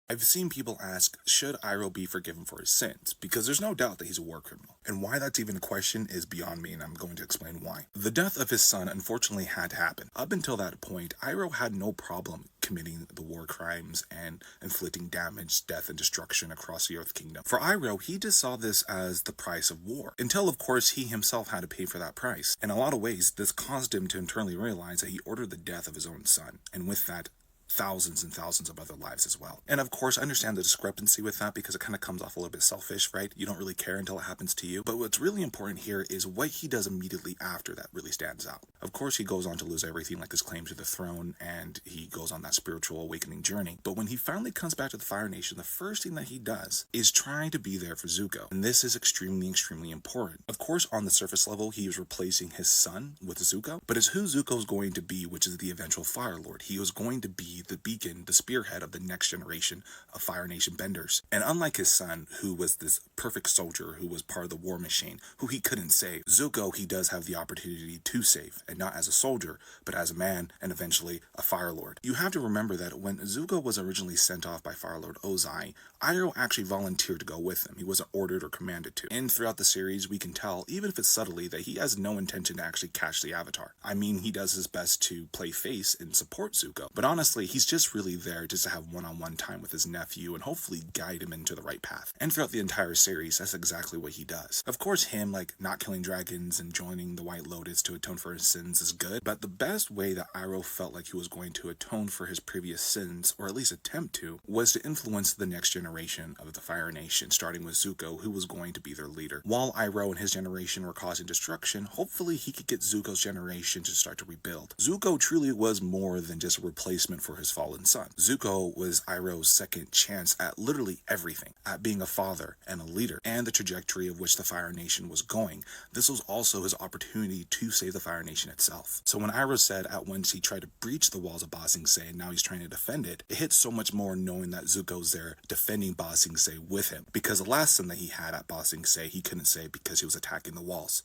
I've seen people ask, should Iroh be forgiven for his sins? Because there's no doubt that he's a war criminal. And why that's even a question is beyond me, and I'm going to explain why. The death of his son unfortunately had to happen. Up until that point, Iroh had no problem committing the war crimes and inflicting damage, death, and destruction across the Earth Kingdom. For Iroh, he just saw this as the price of war. Until, of course, he himself had to pay for that price. In a lot of ways, this caused him to internally realize that he ordered the death of his own son. And with that, thousands and thousands of other lives as well. And of course, I understand the discrepancy with that because it kind of comes off a little bit selfish, right? You don't really care until it happens to you. But what's really important here is what he does immediately after that really stands out. Of course, he goes on to lose everything, like his claim to the throne, and he goes on that spiritual awakening journey. But when he finally comes back to the Fire Nation, the first thing that he does is trying to be there for Zuko. And this is extremely, extremely important. Of course, on the surface level, he is replacing his son with Zuko, but it's who Zuko's going to be, which is the eventual Fire Lord. He was going to be the beacon, the spearhead of the next generation of Fire Nation benders. And unlike his son, who was this perfect soldier who was part of the war machine, who he couldn't save, Zuko he does have the opportunity to save, and not as a soldier, but as a man and eventually a Fire Lord. You have to remember that when Zuko was originally sent off by firelordozai, Iroh actually volunteered to go with him. He wasn't ordered or commanded to. And throughout the series, we can tell, even if it's subtly, that he has no intention to actually catch the Avatar. I mean, he does his best to play face and support Zuko, but honestly, he's just really there just to have one-on-one time with his nephew and hopefully guide him into the right path. And throughout the entire series, that's exactly what he does. Of course, him not killing dragons and joining the White Lotus to atone for his sins is good, but the best way that Iroh felt like he was going to atone for his previous sins, or at least attempt to, was to influence the next generation of the Fire Nation, starting with Zuko, who was going to be their leader. While Iroh and his generation were causing destruction, hopefully he could get Zuko's generation to start to rebuild. Zuko truly was more than just a replacement for his fallen son. Zuko was Iroh's second chance at literally everything, at being a father and a leader, and the trajectory of which the Fire Nation was going. This was also his opportunity to save the Fire Nation itself. So when Iroh said at once he tried to breach the walls of Ba Sing Se and now he's trying to defend it, it hits so much more knowing that Zuko's there defending Ba Sing Se with him, because the last sin that he had at Ba Sing Se he couldn't say because he was attacking the walls.